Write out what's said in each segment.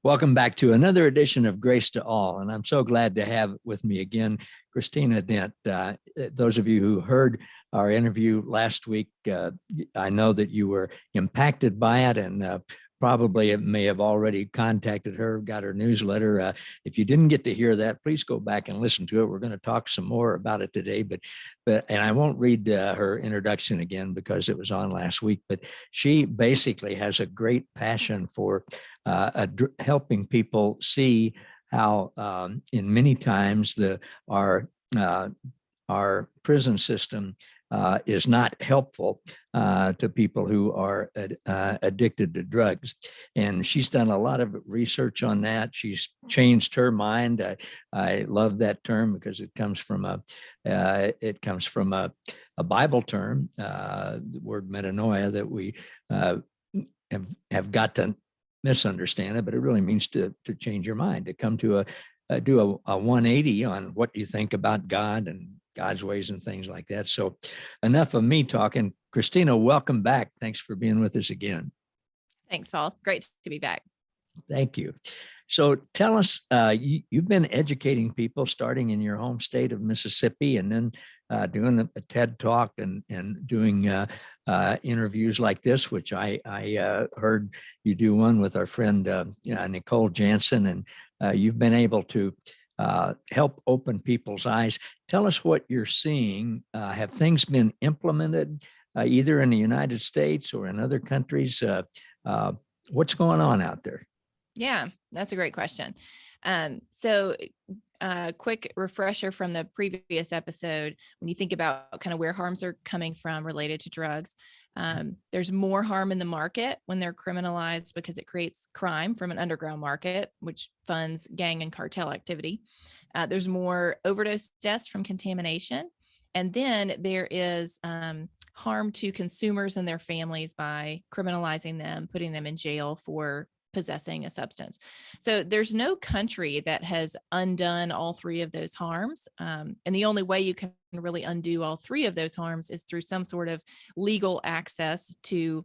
Welcome back to another edition of Grace to All. And I'm so glad to have with me again Christina Dent. Those of you who heard our interview last week, I know that you were impacted by it, and probably it may have already contacted her, got her newsletter. If you didn't get to hear that, please go back and listen to it. We're going to talk some more about it today, but and I won't read her introduction again because it was on last week, but she basically has a great passion for helping people see how in many times our prison system is not helpful to people who are addicted to drugs. And she's done a lot of research on that. She's changed her mind. I love that term because it comes from a Bible term, the word metanoia, that we have got to misunderstand it, but it really means to change your mind, to come to do a 180 on what you think about God and God's ways and things like that. So enough of me talking. Christina, welcome back. Thanks for being with us again. Thanks, Paul. Great to be back. Thank you. So tell us, you've been educating people starting in your home state of Mississippi, and then doing a TED Talk and doing interviews like this, which I heard you do one with our friend Nicole Jansen, and you've been able to help open people's eyes. Tell us what you're seeing. Have things been implemented either in the United States or in other countries? What's going on out there? Yeah, that's a great question. So quick refresher from the previous episode. When you think about kind of where harms are coming from related to drugs, there's more harm in the market when they're criminalized because it creates crime from an underground market, which funds gang and cartel activity. There's more overdose deaths from contamination. And then there is harm to consumers and their families by criminalizing them, putting them in jail for possessing a substance. So there's no country that has undone all three of those harms. And the only way you can really undo all three of those harms is through some sort of legal access to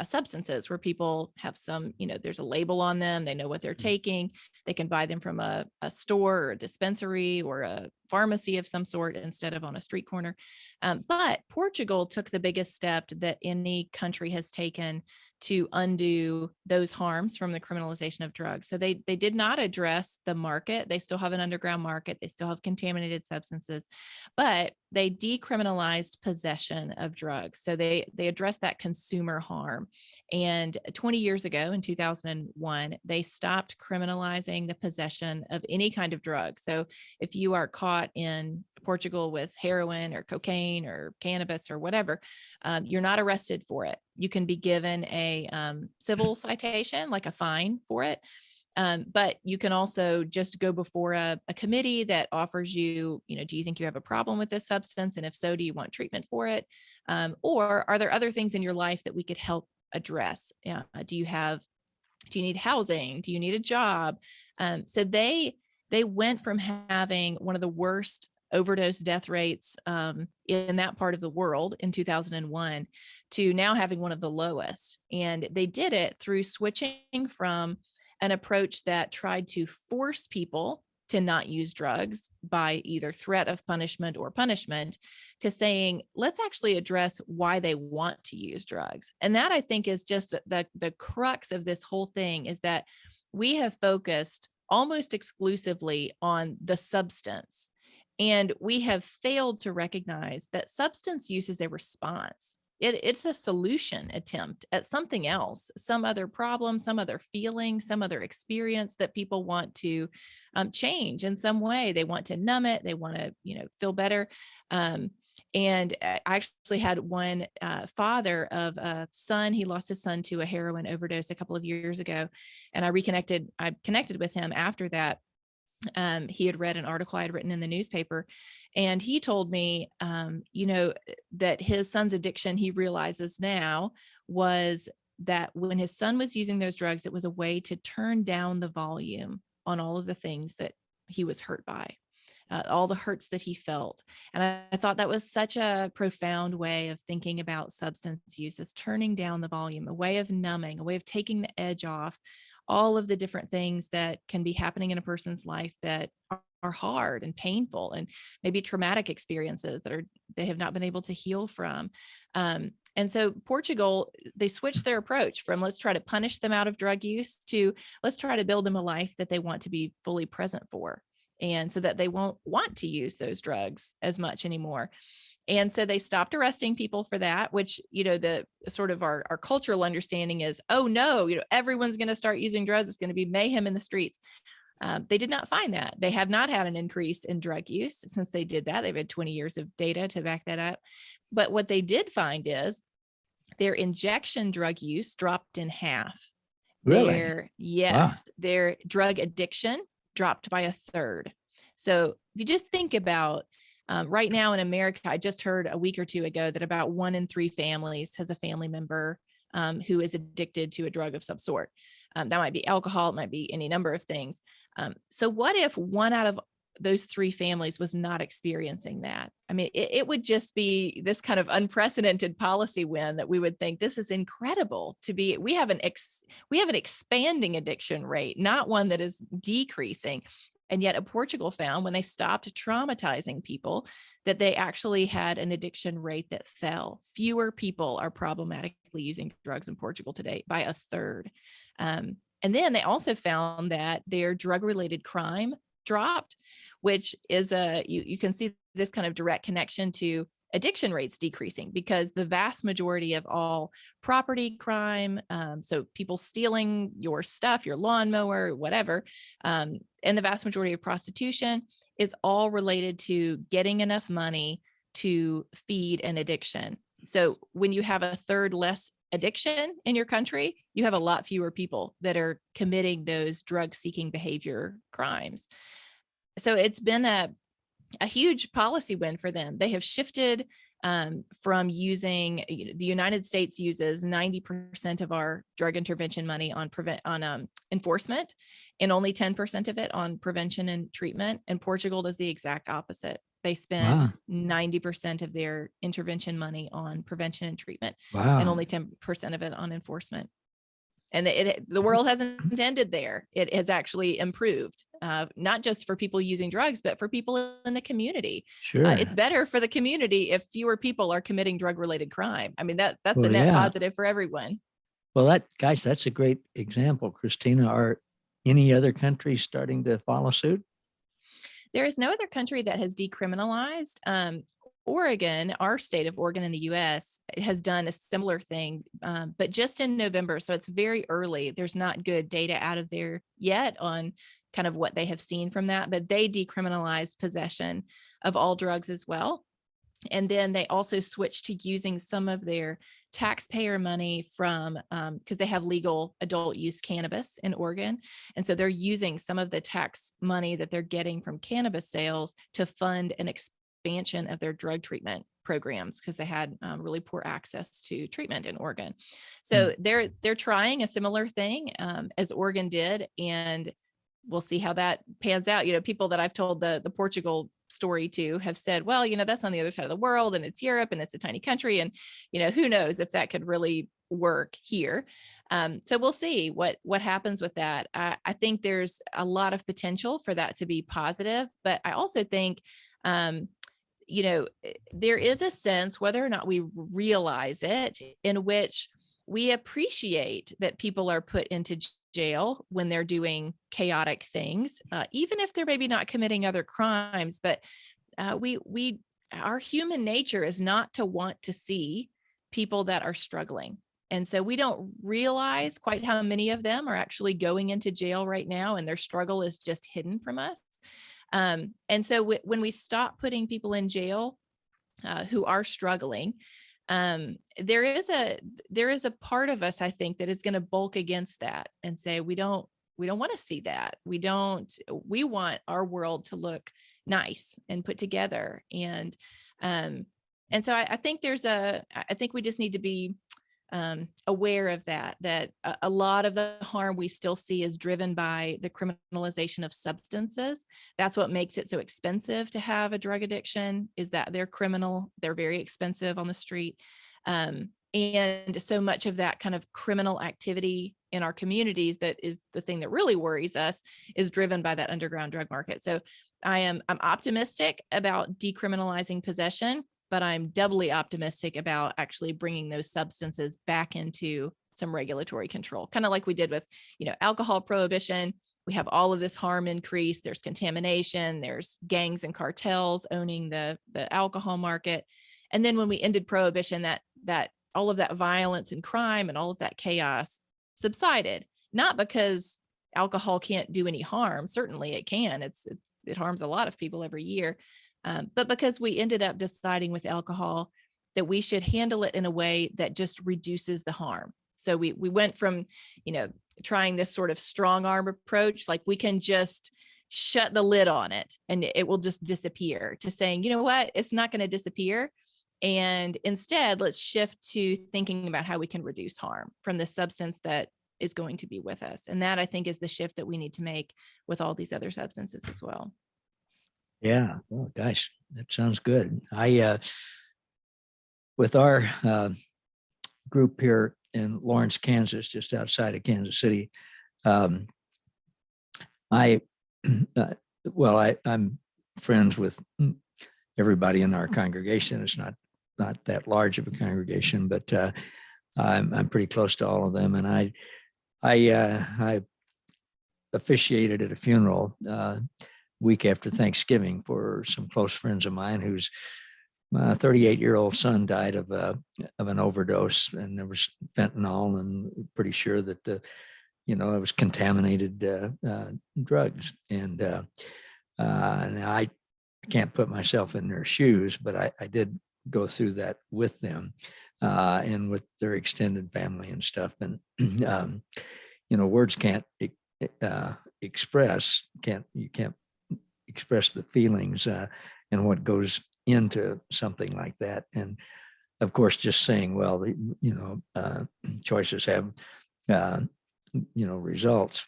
substances where people have some, there's a label on them. They know what they're taking. They can buy them from a store or a dispensary or a pharmacy of some sort instead of on a street corner. But Portugal took the biggest step that any country has taken to undo those harms from the criminalization of drugs. So they did not address the market. They still have an underground market. They still have contaminated substances, but they decriminalized possession of drugs. So they addressed that consumer harm. And 20 years ago, in 2001, they stopped criminalizing the possession of any kind of drug. So if you are caught in Portugal with heroin or cocaine or cannabis or whatever, you're not arrested for it. You can be given a civil citation, like a fine for it. But you can also just go before a committee that offers you, do you think you have a problem with this substance? And if so, do you want treatment for it? Or are there other things in your life that we could help address? Do you need housing? Do you need a job? So they went from having one of the worst overdose death rates in that part of the world in 2001 to now having one of the lowest. And they did it through switching from an approach that tried to force people to not use drugs by either threat of punishment or punishment to saying, let's actually address why they want to use drugs. And that, I think, is just the crux of this whole thing, is that we have focused almost exclusively on the substance. And we have failed to recognize that substance use is a response. It's a solution attempt at something else, some other problem, some other feeling, some other experience that people want to change in some way. They want to numb it. They want to, feel better. And I actually had one father of a son. He lost his son to a heroin overdose a couple of years ago. And I connected with him after that. He had read an article I had written in the newspaper, and he told me, that his son's addiction, he realizes now, was that when his son was using those drugs, it was a way to turn down the volume on all of the things that he was hurt by, all the hurts that he felt. And I thought that was such a profound way of thinking about substance use, as turning down the volume, a way of numbing, a way of taking the edge off all of the different things that can be happening in a person's life that are hard and painful, and maybe traumatic experiences that they have not been able to heal from. And so Portugal, they switched their approach from let's try to punish them out of drug use to let's try to build them a life that they want to be fully present for. And so that they won't want to use those drugs as much anymore. And so they stopped arresting people for that, which, the sort of our cultural understanding is, oh no, everyone's going to start using drugs. It's going to be mayhem in the streets. They did not find that. They have not had an increase in drug use since they did that. They've had 20 years of data to back that up. But what they did find is their injection drug use dropped in half. Really? Wow. Their drug addiction dropped by a third. So if you just think about right now in America, I just heard a week or two ago that about 1 in 3 families has a family member who is addicted to a drug of some sort. That might be alcohol, it might be any number of things. So what if 1 out of those 3 families was not experiencing that? I mean, it would just be this kind of unprecedented policy win that we would think this is incredible to be. We have an expanding addiction rate, not one that is decreasing. And yet Portugal found when they stopped traumatizing people that they actually had an addiction rate that fell. Fewer people are problematically using drugs in Portugal today by a third. And then they also found that their drug-related crime dropped, which is you can see this kind of direct connection to addiction rates decreasing, because the vast majority of all property crime, so people stealing your stuff, your lawnmower, whatever, and the vast majority of prostitution is all related to getting enough money to feed an addiction. So when you have a third less addiction in your country, you have a lot fewer people that are committing those drug-seeking behavior crimes. So it's been a huge policy win for them. They have shifted from using, the United States uses 90% of our drug intervention money on enforcement, and only 10% of it on prevention and treatment. And Portugal does the exact opposite. They spend Wow. 90% of their intervention money on prevention and treatment, and Wow. only 10% of it on enforcement. And the world hasn't ended there. It has actually improved, not just for people using drugs, but for people in the community. Sure. It's better for the community if fewer people are committing drug-related crime. I mean, that's a Well, net yeah. positive for everyone. Well, that's a great example, Christina. Are any other countries starting to follow suit? There is no other country that has decriminalized. Oregon, our state of Oregon in the US, has done a similar thing, but just in November. So it's very early. There's not good data out of there yet on kind of what they have seen from that, but they decriminalized possession of all drugs as well. And then they also switched to using some of their taxpayer money from, because they have legal adult use cannabis in Oregon. And so they're using some of the tax money that they're getting from cannabis sales to fund an expansion of their drug treatment programs, because they had really poor access to treatment in Oregon. So they're trying a similar thing as Oregon did, and we'll see how that pans out. People that I've told the Portugal story to have said, well, that's on the other side of the world, and it's Europe, and it's a tiny country, and who knows if that could really work here. So we'll see what happens with that. I think there's a lot of potential for that to be positive, but I also think there is a sense, whether or not we realize it, in which we appreciate that people are put into jail when they're doing chaotic things, even if they're maybe not committing other crimes. But our human nature is not to want to see people that are struggling. And so we don't realize quite how many of them are actually going into jail right now, and their struggle is just hidden from us. And so when we stop putting people in jail who are struggling, there is a part of us, I think, that is going to bulk against that and say, we don't want to see that. We want our world to look nice and put together. And so I think I think we just need to be aware of that a lot of the harm we still see is driven by the criminalization of substances. That's what makes it so expensive to have a drug addiction, is that they're criminal, they're very expensive on the street. And so much of that kind of criminal activity in our communities that is the thing that really worries us, is driven by that underground drug market. So I'm optimistic about decriminalizing possession, but I'm doubly optimistic about actually bringing those substances back into some regulatory control, kind of like we did with, alcohol prohibition. We have all of this harm increase. There's contamination. There's gangs and cartels owning the alcohol market. And then when we ended prohibition, that all of that violence and crime and all of that chaos subsided, not because alcohol can't do any harm. Certainly it can. It harms a lot of people every year. But because we ended up deciding with alcohol that we should handle it in a way that just reduces the harm. So we went from, trying this sort of strong arm approach, like we can just shut the lid on it and it will just disappear, to saying, you know what, it's not going to disappear. And instead, let's shift to thinking about how we can reduce harm from the substance that is going to be with us. And that, I think, is the shift that we need to make with all these other substances as well. Yeah. Oh, gosh, that sounds good. With our group here in Lawrence, Kansas, just outside of Kansas City, I'm friends with everybody in our congregation. It's not that large of a congregation, but I'm pretty close to all of them. And I officiated at a funeral week after Thanksgiving for some close friends of mine whose 38-year-old son died of an overdose, and there was fentanyl, and pretty sure that it was contaminated drugs. And I can't put myself in their shoes, but I did go through that with them and with their extended family and stuff. And words can't express the feelings and what goes into something like that. And of course, just saying, well, choices have results.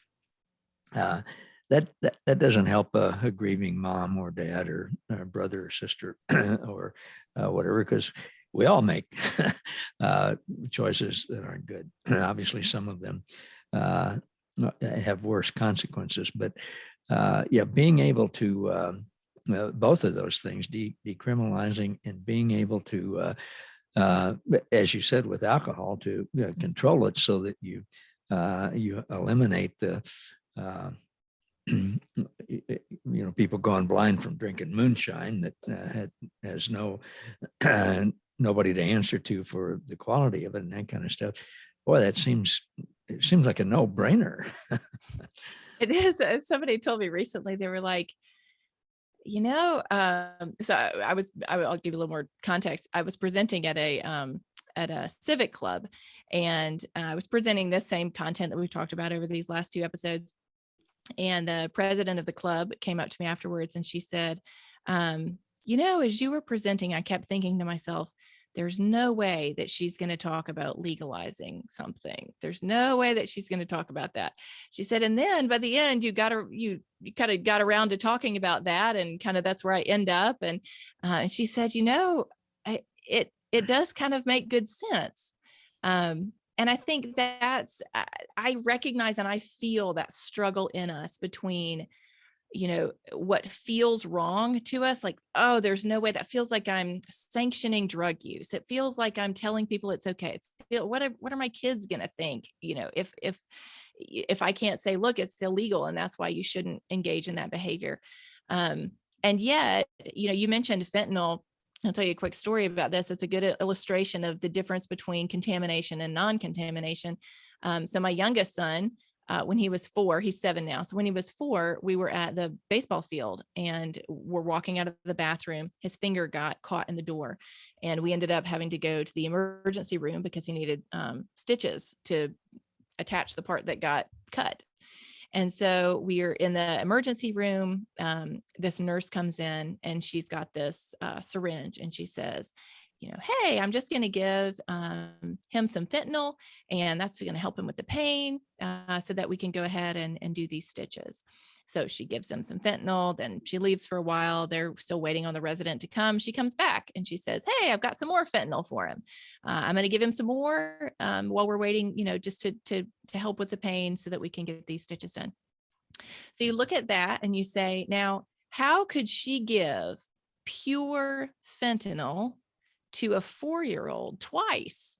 That doesn't help a grieving mom or dad or brother or sister or whatever, because we all make choices that aren't good. Obviously, some of them have worse consequences, but being able to both of those things, decriminalizing and being able to, as you said, with alcohol, to control it so that you eliminate the people going blind from drinking moonshine that has nobody to answer to for the quality of it and that kind of stuff. Boy, it seems like a no-brainer. It is. Somebody told me recently, they were like, so I'll give you a little more context. I was presenting at a civic club, and I was presenting this same content that we've talked about over these last 2 episodes. And the president of the club came up to me afterwards, and she said, as you were presenting, I kept thinking to myself, there's no way that she's going to talk about legalizing something. There's no way that she's going to talk about that. She said, and then by the end, you kind of got around to talking about that, and kind of that's where I end up. And she said, it does kind of make good sense. And I think I recognize and I feel that struggle in us between, what feels wrong to us, like, oh, there's no way, that feels like I'm sanctioning drug use. It feels like I'm telling people it's okay. What are my kids going to think, if I can't say, look, it's illegal and that's why you shouldn't engage in that behavior. And yet, you mentioned fentanyl. I'll tell you a quick story about this. It's a good illustration of the difference between contamination and non-contamination. So my youngest son, when he was 4, he's 7 now. So when he was 4, we were at the baseball field and we're walking out of the bathroom. His finger got caught in the door, and we ended up having to go to the emergency room because he needed stitches to attach the part that got cut. And so we're in the emergency room. This nurse comes in and she's got this syringe, and she says, hey, I'm just going to give him some fentanyl, and that's going to help him with the pain so that we can go ahead and do these stitches. So she gives him some fentanyl, then she leaves for a while. They're still waiting on the resident to come. She comes back and she says, hey, I've got some more fentanyl for him. I'm going to give him some more while we're waiting, just to help with the pain so that we can get these stitches done. So you look at that and you say, now, how could she give pure fentanyl to a 4-year-old twice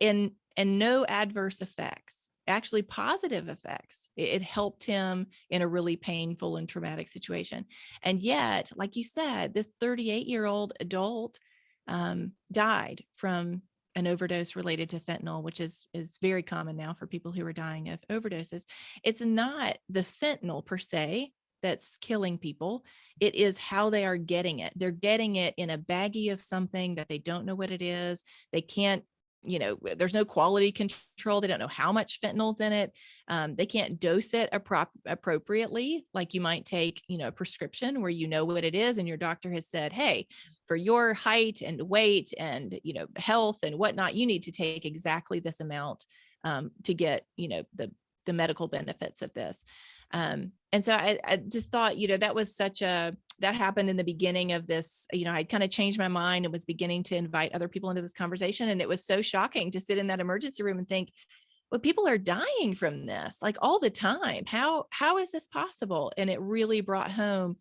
and no adverse effects, actually positive effects? It helped him in a really painful and traumatic situation. And yet, like you said, this 38-year-old adult died from an overdose related to fentanyl, which is very common now for people who are dying of overdoses. It's not the fentanyl per se that's killing people. It is how they are getting it. They're getting it in a baggie of something that they don't know what it is. They can't, there's no quality control. They don't know how much fentanyl's in it. They can't dose it appropriately, like you might take, a prescription where you know what it is and your doctor has said, hey, for your height and weight and, health and whatnot, you need to take exactly this amount to get, the medical benefits of this. And so I just thought, that was that happened in the beginning of this, I kind of changed my mind and was beginning to invite other people into this conversation. And it was so shocking to sit in that emergency room and think, well, people are dying from this like all the time. How is this possible? And it really brought home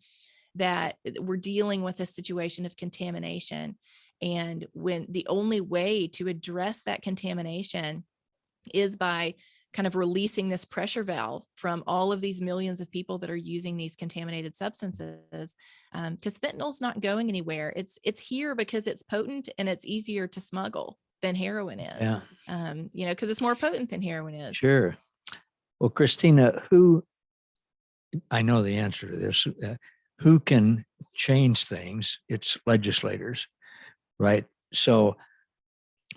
that we're dealing with a situation of contamination. And when the only way to address that contamination is by kind of releasing this pressure valve from all of these millions of people that are using these contaminated substances, because fentanyl's not going anywhere. It's here because it's potent and it's easier to smuggle than heroin is. Yeah. Because it's more potent than heroin is. Sure. Well, Christina, I know the answer to this, who can change things? It's legislators, right? So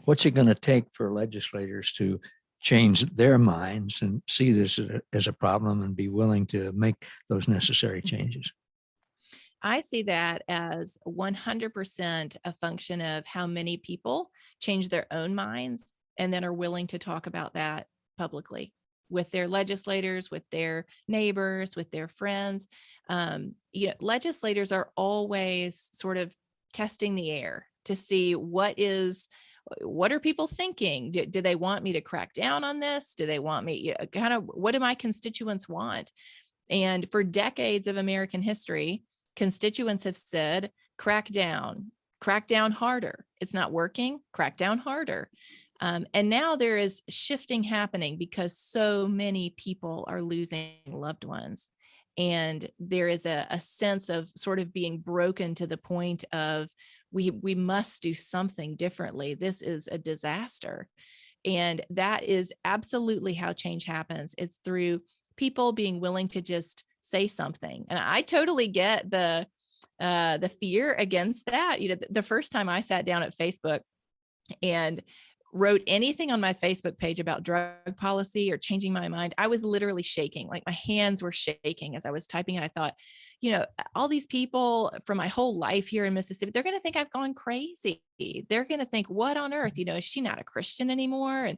what's it going to take for legislators to change their minds and see this as a problem and be willing to make those necessary changes? I see that as 100% a function of how many people change their own minds and then are willing to talk about that publicly with their legislators, with their neighbors, with their friends. Legislators are always sort of testing the air to see what are people thinking? Do they want me to crack down on this? Do they want me, what do my constituents want? And for decades of American history, constituents have said, crack down harder. It's not working, crack down harder. And now there is shifting happening because so many people are losing loved ones. And there is a sense of sort of being broken to the point of we must do something differently. This is a disaster. And that is absolutely how change happens. It's through people being willing to just say something. And I totally get the fear against that. The first time I sat down at Facebook and wrote anything on my Facebook page about drug policy or changing my mind, I was literally shaking. Like my hands were shaking as I was typing. And I thought, all these people from my whole life here in Mississippi, they're going to think I've gone crazy. They're going to think, what on earth, is she not a Christian anymore?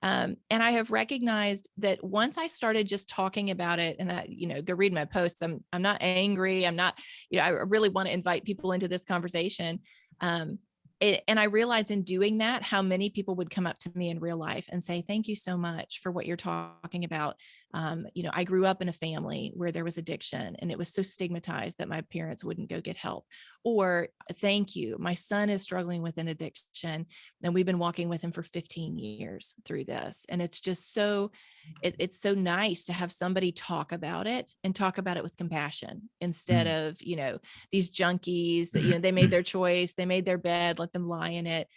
And I have recognized that once I started just talking about it, and go read my posts, I'm not angry. I'm not, I really want to invite people into this conversation. And I realized in doing that, how many people would come up to me in real life and say, thank you so much for what you're talking about. I grew up in a family where there was addiction and it was so stigmatized that my parents wouldn't go get help. Or thank you, my son is struggling with an addiction and we've been walking with him for 15 years through this. And it's just it's so nice to have somebody talk about it and talk about it with compassion instead of, these junkies that, they made their choice, they made their bed, let them lie in it.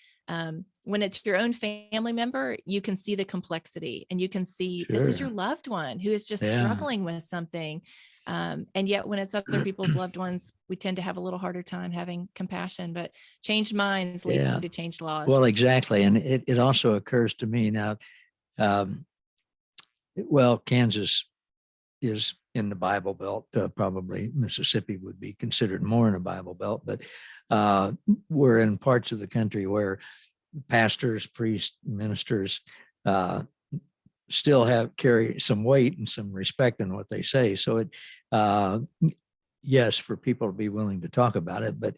When it's your own family member, you can see the complexity and you can see this is your loved one who is just struggling with something. And yet when it's other people's loved ones, we tend to have a little harder time having compassion, but changed minds lead to changed laws. Well, exactly. And it also occurs to me now, Kansas is in the Bible Belt. Probably Mississippi would be considered more in a Bible Belt, but we're in parts of the country where pastors, priests, ministers still carry some weight and some respect in what they say. So yes, for people to be willing to talk about it, but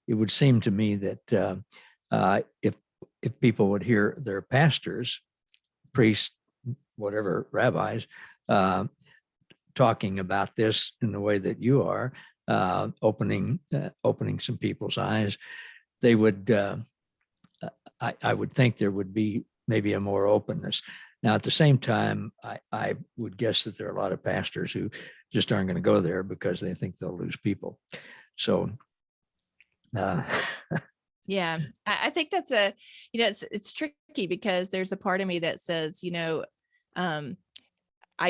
it would seem to me that if people would hear their pastors, priests, whatever, rabbis, talking about this in the way that you are, opening some people's eyes, they would. I would think there would be maybe a more openness. Now, at the same time, I would guess that there are a lot of pastors who just aren't going to go there because they think they'll lose people. So, yeah, I think that's it's tricky because there's a part of me that says, I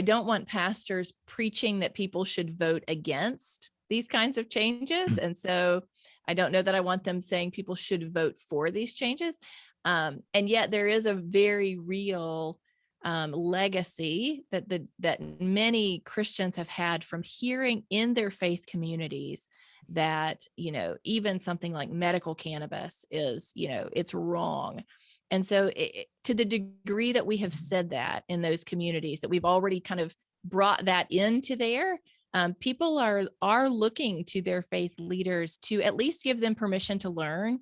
don't want pastors preaching that people should vote against these kinds of changes. And so I don't know that I want them saying people should vote for these changes. And yet there is a very real legacy that many Christians have had from hearing in their faith communities that, even something like medical cannabis is, it's wrong. And so to the degree that we have said that in those communities, that we've already kind of brought that into there, people are looking to their faith leaders to at least give them permission to learn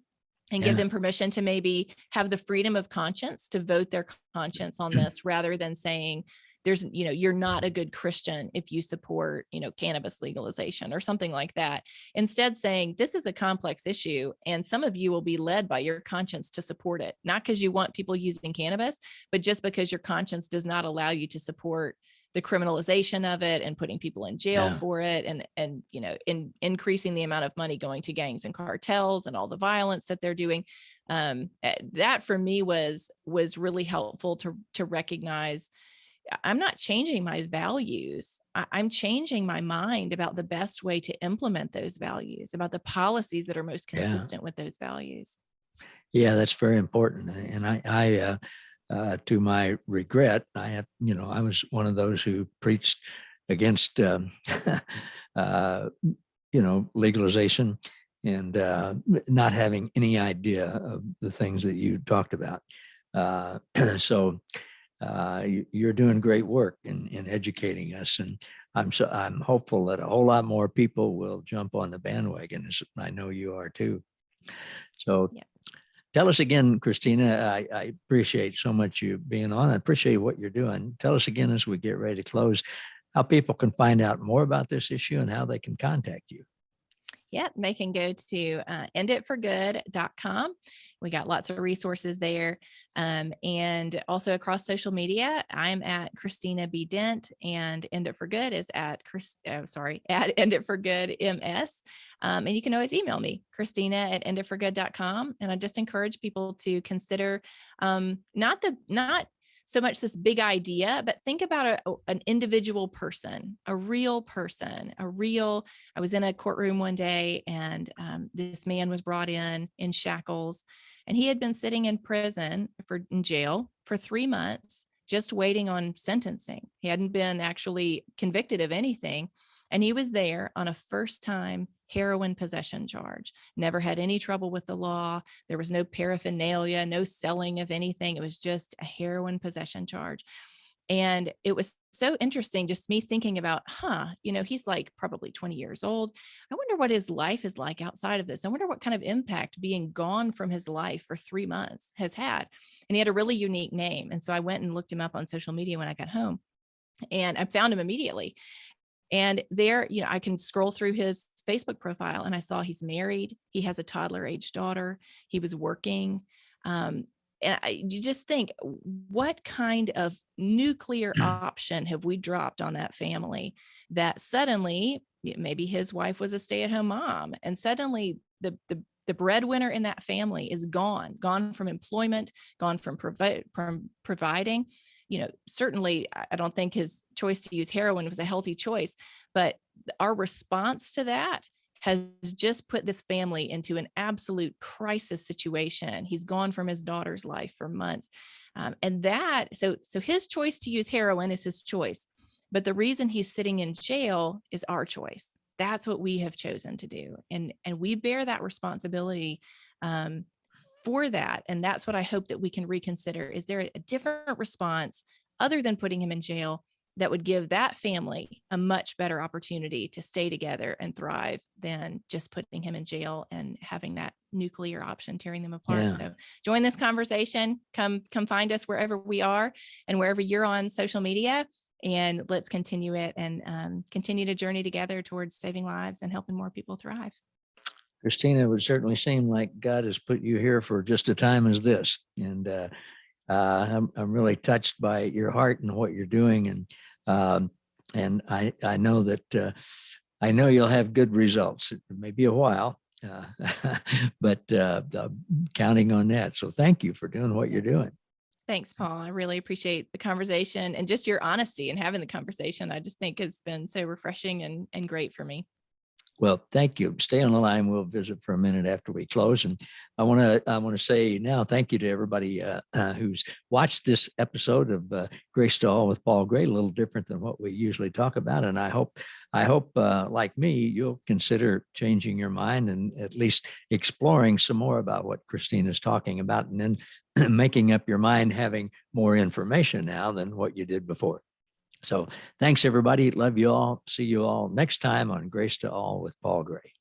and give them permission to maybe have the freedom of conscience to vote their conscience on this, rather than saying you're not a good Christian if you support, cannabis legalization or something like that. Instead saying this is a complex issue and some of you will be led by your conscience to support it, not because you want people using cannabis, but just because your conscience does not allow you to support the criminalization of it and putting people in jail for it, and increasing the amount of money going to gangs and cartels and all the violence that they're doing. That for me was really helpful to recognize I'm not changing my values. I'm changing my mind about the best way to implement those values, about the policies that are most consistent with those values. Yeah, that's very important. And I to my regret, I was one of those who preached against, legalization and not having any idea of the things that you talked about. So you're doing great work in educating us, and I'm hopeful that a whole lot more people will jump on the bandwagon, as I know you are too. So tell us again, Christina, I appreciate so much you being on. I appreciate what you're doing. Tell us again as we get ready to close how people can find out more about this issue and how they can contact you. Yep, they can go to enditforgood.com. We got lots of resources there. And also across social media, I'm at Christina B. Dent, and End It for Good is at End It for Good MS. And you can always email me, Christina@enditforgood.com. And I just encourage people to consider not so much this big idea, but think about an individual person, a real person, I was in a courtroom one day, and this man was brought in shackles, and he had been sitting in jail for 3 months, just waiting on sentencing. He hadn't been actually convicted of anything. And he was there on a first-time heroin possession charge, never had any trouble with the law. There was no paraphernalia, no selling of anything. It was just a heroin possession charge. And it was so interesting, just me thinking about, he's like probably 20 years old. I wonder what his life is like outside of this. I wonder what kind of impact being gone from his life for 3 months has had. And he had a really unique name. And so I went and looked him up on social media when I got home, and I found him immediately. And there, I can scroll through his Facebook profile, and I saw he's married. He has a toddler-age daughter. He was working. And you just think, what kind of nuclear option have we dropped on that family that suddenly maybe his wife was a stay-at-home mom, and suddenly the breadwinner in that family is gone from employment, gone from providing. Certainly I don't think his choice to use heroin was a healthy choice, but our response to that has just put this family into an absolute crisis situation. He's gone from his daughter's life for months. So his choice to use heroin is his choice, but the reason he's sitting in jail is our choice. That's what we have chosen to do. And we bear that responsibility for that. And that's what I hope that we can reconsider. Is there a different response other than putting him in jail that would give that family a much better opportunity to stay together and thrive than just putting him in jail and having that nuclear option tearing them apart. Yeah. So join this conversation. Come find us wherever we are and wherever you're on social media, and let's continue it and continue to journey together towards saving lives and helping more people thrive. Christina, it would certainly seem like God has put you here for just a time as this. And I'm really touched by your heart and what you're doing. And I know that I know you'll have good results. It may be a while, but counting on that. So thank you for doing what you're doing. Thanks, Paul. I really appreciate the conversation and just your honesty and having the conversation. I just think has been so refreshing and great for me. Well, thank you. Stay on the line. We'll visit for a minute after we close. And I want to say now, thank you to everybody who's watched this episode of Grace to All with Paul Gray, a little different than what we usually talk about. And I hope like me, you'll consider changing your mind and at least exploring some more about what Christina is talking about, and then making up your mind, having more information now than what you did before. So thanks, everybody. Love you all. See you all next time on Grace to All with Paul Gray.